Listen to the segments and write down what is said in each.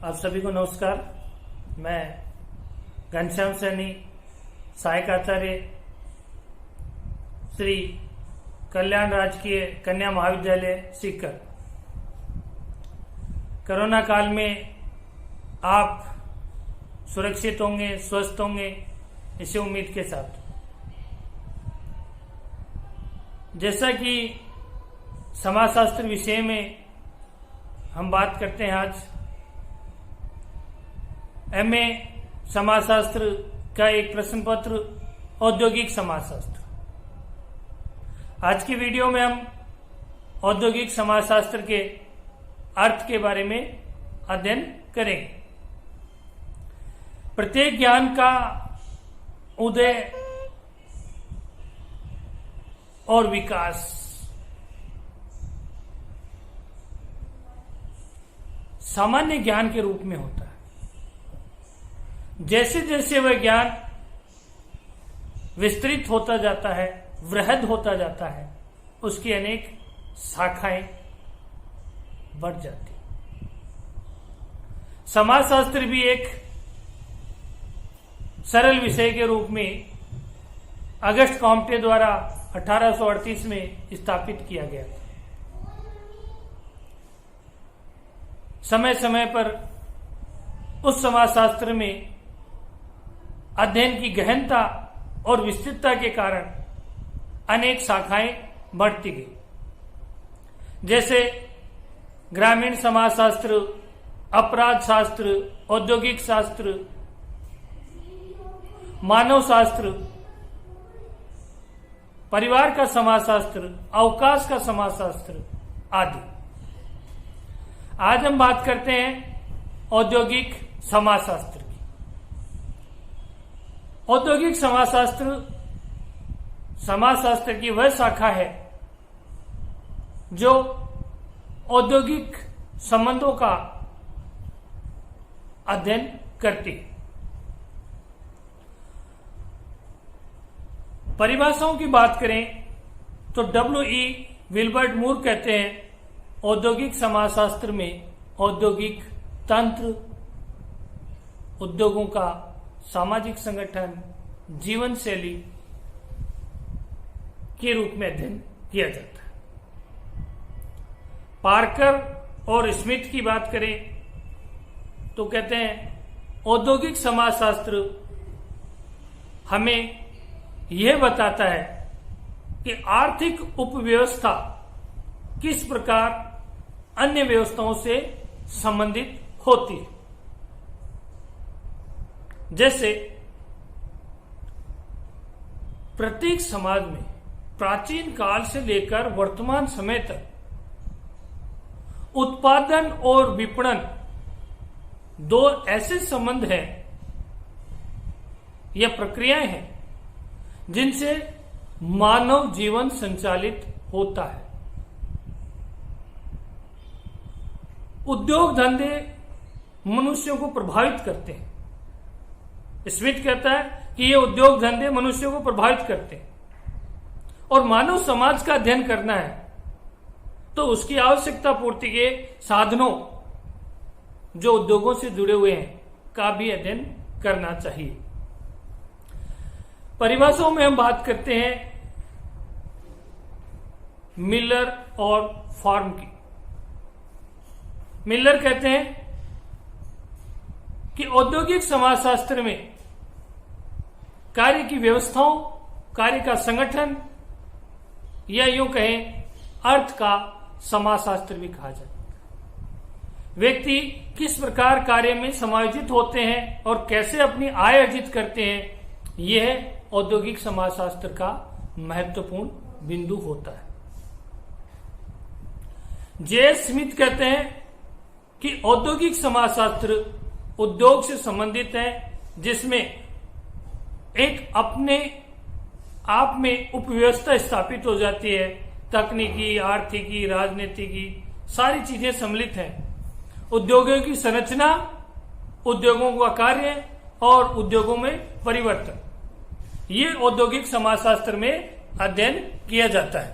आप सभी को नमस्कार। मैं घनश्याम सैनी, सहायक आचार्य, श्री कल्याण राजकीय कन्या महाविद्यालय सीकर। कोरोना काल में आप सुरक्षित होंगे, स्वस्थ होंगे, इसी उम्मीद के साथ। जैसा कि समाजशास्त्र विषय में हम बात करते हैं, आज एमए समाजशास्त्र का एक प्रश्न पत्र, औद्योगिक समाजशास्त्र। आज की वीडियो में हम औद्योगिक समाजशास्त्र के अर्थ के बारे में अध्ययन करेंगे। प्रत्येक ज्ञान का उदय और विकास सामान्य ज्ञान के रूप में होता है। जैसे जैसे वह ज्ञान विस्तृत होता जाता है, वृहद होता जाता है, उसकी अनेक शाखाएं बढ़ जाती। समाजशास्त्र भी एक सरल विषय के रूप में अगस्त कॉम्टे द्वारा 1838 में स्थापित किया गया था। समय समय पर उस समाजशास्त्र में अध्ययन की गहनता और विस्तृतता के कारण अनेक शाखाएं बढ़ती गई। जैसे ग्रामीण समाजशास्त्र, अपराध शास्त्र, औद्योगिक शास्त्र, मानव शास्त्र, परिवार का समाजशास्त्र, अवकाश का समाजशास्त्र आदि। आज हम बात करते हैं औद्योगिक समाजशास्त्र की। औद्योगिक समाजशास्त्र की वह शाखा है जो औद्योगिक संबंधों का अध्ययन करती है। परिभाषाओं की बात करें तो W.E. विल्बर्ट मूर कहते हैं, औद्योगिक समाजशास्त्र में औद्योगिक तंत्र, उद्योगों का सामाजिक संगठन, जीवन शैली के रूप में अध्ययन किया जाता है। पार्कर और स्मिथ की बात करें तो कहते हैं, औद्योगिक समाजशास्त्र हमें यह बताता है कि आर्थिक उपव्यवस्था किस प्रकार अन्य व्यवस्थाओं से संबंधित होती है। जैसे प्रत्येक समाज में प्राचीन काल से लेकर वर्तमान समय तक उत्पादन और विपणन दो ऐसे संबंध हैं या प्रक्रियाएं हैं जिनसे मानव जीवन संचालित होता है। उद्योग धंधे मनुष्यों को प्रभावित करते हैं। स्मिथ कहता है कि ये उद्योग धंधे मनुष्यों को प्रभावित करते हैं और मानव समाज का अध्ययन करना है तो उसकी आवश्यकता पूर्ति के साधनों जो उद्योगों से जुड़े हुए हैं का भी अध्ययन करना चाहिए। परिभाषाओं में हम बात करते हैं मिलर और फॉर्म की। मिलर कहते हैं कि औद्योगिक समाजशास्त्र में कार्य की व्यवस्थाओं, कार्य का संगठन या यूं कहें अर्थ का समाजशास्त्र भी कहा जाता है। व्यक्ति किस प्रकार कार्य में समायोजित होते हैं और कैसे अपनी आय अर्जित करते हैं, यह औद्योगिक समाजशास्त्र का महत्वपूर्ण बिंदु होता है। जे स्मिथ कहते हैं कि औद्योगिक समाजशास्त्र उद्योग से संबंधित है जिसमें एक अपने आप में उपव्यवस्था स्थापित हो जाती है। तकनीकी, आर्थिकी, राजनीतिकी सारी चीजें सम्मिलित हैं। उद्योगों की संरचना, उद्योगों का कार्य और उद्योगों में परिवर्तन, ये औद्योगिक समाजशास्त्र में अध्ययन किया जाता है।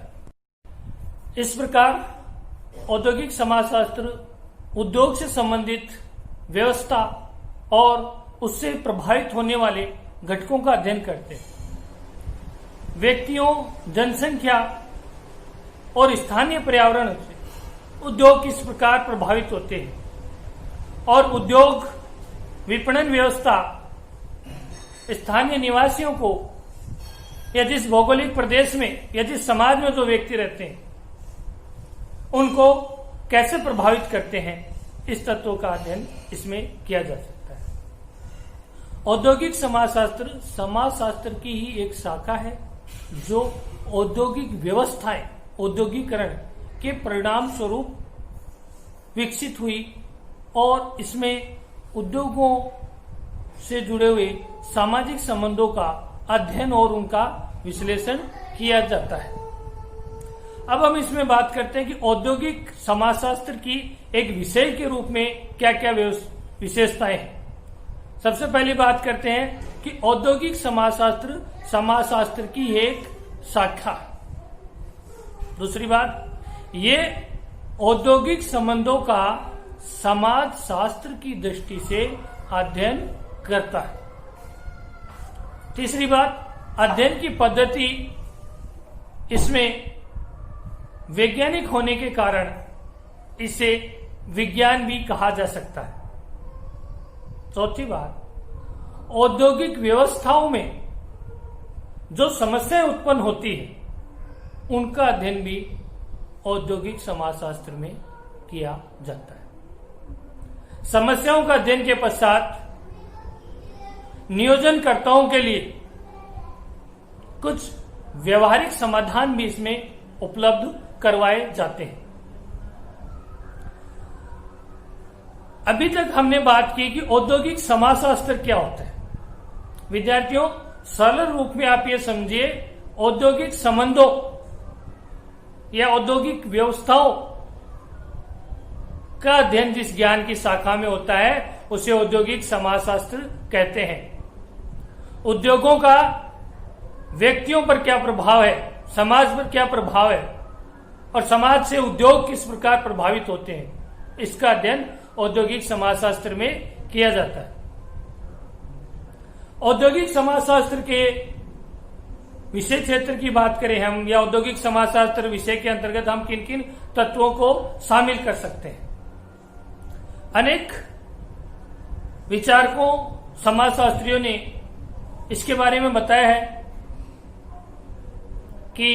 इस प्रकार औद्योगिक समाजशास्त्र उद्योग से संबंधित व्यवस्था और उससे प्रभावित होने वाले घटकों का अध्ययन करते हैं। व्यक्तियों, जनसंख्या और स्थानीय पर्यावरण से उद्योग किस प्रकार प्रभावित होते हैं और उद्योग विपणन व्यवस्था स्थानीय निवासियों को या जिस भौगोलिक प्रदेश में या जिस समाज में जो व्यक्ति रहते हैं उनको कैसे प्रभावित करते हैं, इस तत्वों का अध्ययन इसमें किया जा सकता है। औद्योगिक समाजशास्त्र समाजशास्त्र की ही एक शाखा है जो औद्योगिक व्यवस्थाएं, औद्योगिकरण के परिणाम स्वरूप विकसित हुई और इसमें उद्योगों से जुड़े हुए सामाजिक संबंधों का अध्ययन और उनका विश्लेषण किया जाता है। अब हम इसमें बात करते हैं कि औद्योगिक समाजशास्त्र की एक विषय के रूप में क्या क्या विशेषताएं हैं। सबसे पहली बात करते हैं कि औद्योगिक समाजशास्त्र समाजशास्त्र की एक शाखा। दूसरी बात, ये औद्योगिक संबंधों का समाजशास्त्र की दृष्टि से अध्ययन करता है। तीसरी बात, अध्ययन की पद्धति इसमें वैज्ञानिक होने के कारण इसे विज्ञान भी कहा जा सकता है। चौथी बात, औद्योगिक व्यवस्थाओं में जो समस्याएं उत्पन्न होती है उनका अध्ययन भी औद्योगिक समाजशास्त्र में किया जाता है। समस्याओं का अध्ययन के पश्चात नियोजनकर्ताओं के लिए कुछ व्यवहारिक समाधान भी इसमें उपलब्ध करवाए जाते हैं। अभी तक हमने बात की कि औद्योगिक समाजशास्त्र क्या होता है। विद्यार्थियों, सरल रूप में आप ये समझिए, औद्योगिक संबंधों या औद्योगिक व्यवस्थाओं का अध्ययन जिस ज्ञान की शाखा में होता है उसे औद्योगिक समाजशास्त्र कहते हैं। उद्योगों का व्यक्तियों पर क्या प्रभाव है, समाज पर क्या प्रभाव है और समाज से उद्योग किस प्रकार प्रभावित होते हैं, इसका अध्ययन औद्योगिक समाजशास्त्र में किया जाता है। औद्योगिक समाजशास्त्र के विषय क्षेत्र की बात करें हम, या औद्योगिक समाजशास्त्र विषय के अंतर्गत हम किन किन तत्वों को शामिल कर सकते हैं। अनेक विचारकों, समाजशास्त्रियों ने इसके बारे में बताया है कि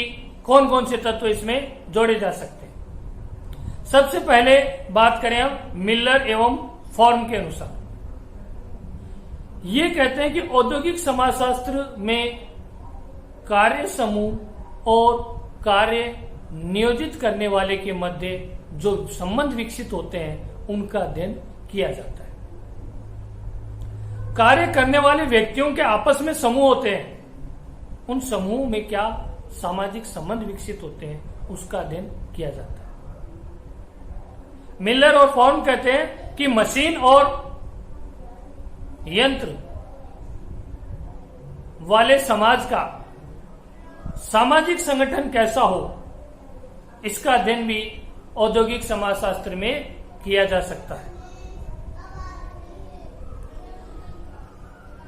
कौन कौन से तत्व इसमें जोड़े जा सकते हैं। सबसे पहले बात करें हम मिलर एवं फॉर्म के अनुसार। ये कहते हैं कि औद्योगिक समाजशास्त्र में कार्य समूह और कार्य नियोजित करने वाले के मध्य जो संबंध विकसित होते हैं उनका अध्ययन किया जाता है। कार्य करने वाले व्यक्तियों के आपस में समूह होते हैं, उन समूह में क्या सामाजिक संबंध विकसित होते हैं उसका अध्ययन किया जाता है। मिलर और फॉर्म कहते हैं कि मशीन और यंत्र वाले समाज का सामाजिक संगठन कैसा हो, इसका अध्ययन भी औद्योगिक समाजशास्त्र में किया जा सकता है।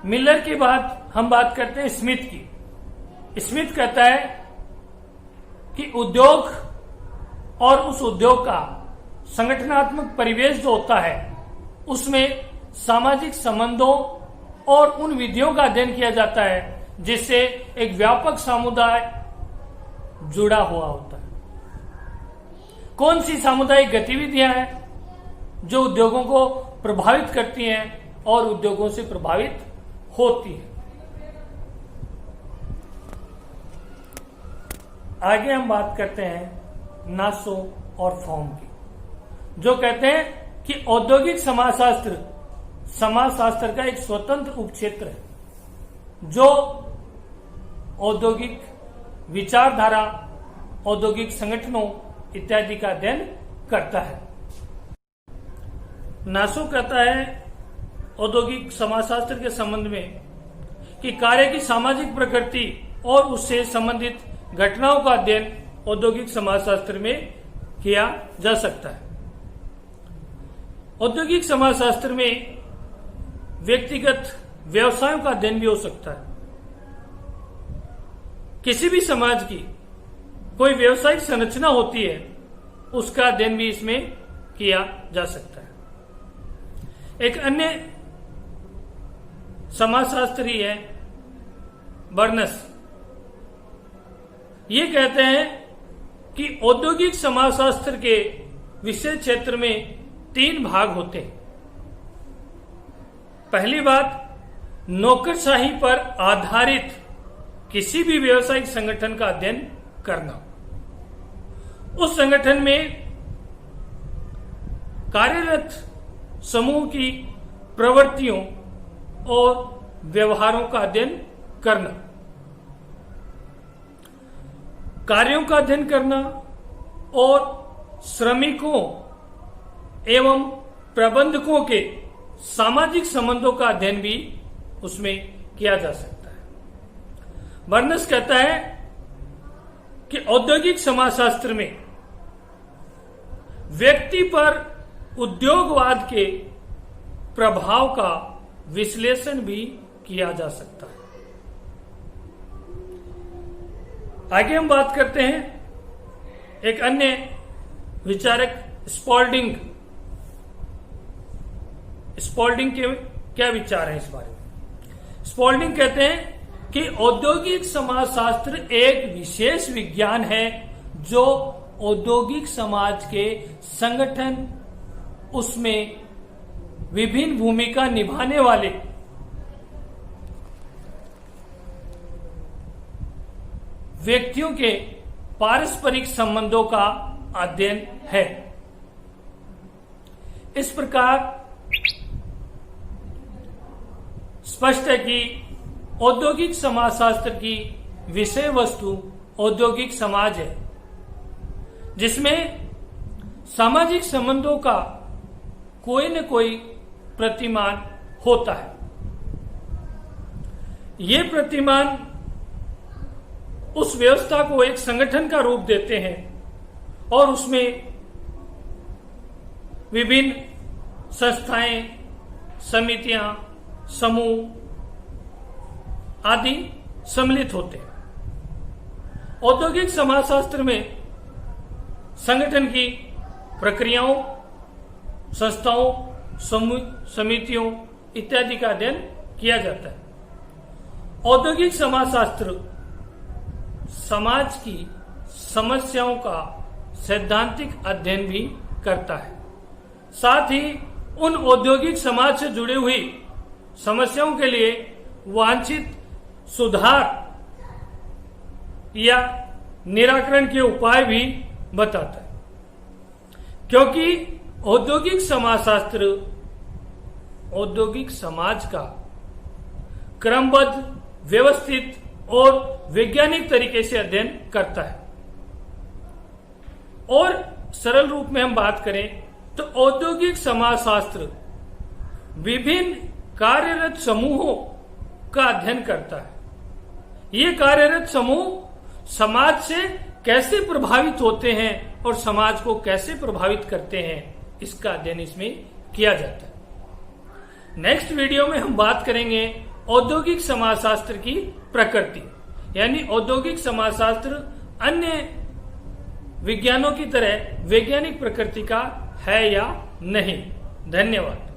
मिलर के बाद हम बात करते हैं स्मिथ की। स्मिथ कहता है कि उद्योग और उस उद्योग का संगठनात्मक परिवेश जो होता है उसमें सामाजिक संबंधों और उन विधियों का अध्ययन किया जाता है जिससे एक व्यापक समुदाय जुड़ा हुआ होता है। कौन सी सामुदायिक गतिविधियां हैं जो उद्योगों को प्रभावित करती हैं और उद्योगों से प्रभावित होती है। आगे हम बात करते हैं नासो और फॉर्म की, जो कहते हैं कि औद्योगिक समाजशास्त्र समाजशास्त्र का एक स्वतंत्र उपक्षेत्र है जो औद्योगिक विचारधारा, औद्योगिक संगठनों इत्यादि का अध्ययन करता है। नासो कहता है औद्योगिक समाजशास्त्र के संबंध में कि कार्य की सामाजिक प्रकृति और उससे संबंधित घटनाओं का अध्ययन औद्योगिक समाजशास्त्र में किया जा सकता है। औद्योगिक समाजशास्त्र में व्यक्तिगत व्यवसायों का अध्ययन भी हो सकता है। किसी भी समाज की कोई व्यवसायिक संरचना होती है, उसका अध्ययन भी इसमें किया जा सकता है। एक अन्य समाजशास्त्री है बर्नस। ये कहते हैं कि औद्योगिक समाजशास्त्र के विषय क्षेत्र में 3 भाग होते हैं। पहली बात, नौकरशाही पर आधारित किसी भी व्यवसायिक संगठन का अध्ययन करना। उस संगठन में कार्यरत समूह की प्रवृत्तियों और व्यवहारों का अध्ययन करना, कार्यों का अध्ययन करना और श्रमिकों एवं प्रबंधकों के सामाजिक संबंधों का अध्ययन भी उसमें किया जा सकता है। बर्नस कहता है कि औद्योगिक समाजशास्त्र में व्यक्ति पर उद्योगवाद के प्रभाव का विश्लेषण भी किया जा सकता है। आगे हम बात करते हैं एक अन्य विचारक स्पॉल्डिंग के क्या विचार है इस बारे में। स्पॉल्डिंग कहते हैं कि औद्योगिक समाजशास्त्र एक विशेष विज्ञान है जो औद्योगिक समाज के संगठन, उसमें विभिन्न भूमिका निभाने वाले व्यक्तियों के पारस्परिक संबंधों का अध्ययन है। इस प्रकार स्पष्ट है कि औद्योगिक समाजशास्त्र की विषय वस्तु औद्योगिक समाज है, जिसमें सामाजिक संबंधों का कोई न कोई प्रतिमान होता है। ये प्रतिमान उस व्यवस्था को एक संगठन का रूप देते हैं और उसमें विभिन्न संस्थाएं, समितियां, समूह आदि सम्मिलित होते हैं। औद्योगिक समाजशास्त्र में संगठन की प्रक्रियाओं, संस्थाओं, समितियों इत्यादि का अध्ययन किया जाता है। औद्योगिक समाजशास्त्र समाज की समस्याओं का सैद्धांतिक अध्ययन भी करता है। साथ ही उन औद्योगिक समाज से जुड़ी हुई समस्याओं के लिए वांछित सुधार या निराकरण के उपाय भी बताता है, क्योंकि औद्योगिक समाजशास्त्र औद्योगिक समाज का क्रमबद्ध, व्यवस्थित और वैज्ञानिक तरीके से अध्ययन करता है। और सरल रूप में हम बात करें तो औद्योगिक समाजशास्त्र विभिन्न कार्यरत समूहों का अध्ययन करता है। ये कार्यरत समूह समाज से कैसे प्रभावित होते हैं और समाज को कैसे प्रभावित करते हैं, इसका अध्ययन इसमें किया जाता है। नेक्स्ट वीडियो में हम बात करेंगे औद्योगिक समाजशास्त्र की प्रकृति, यानी औद्योगिक समाजशास्त्र अन्य विज्ञानों की तरह वैज्ञानिक प्रकृति का है या नहीं। धन्यवाद।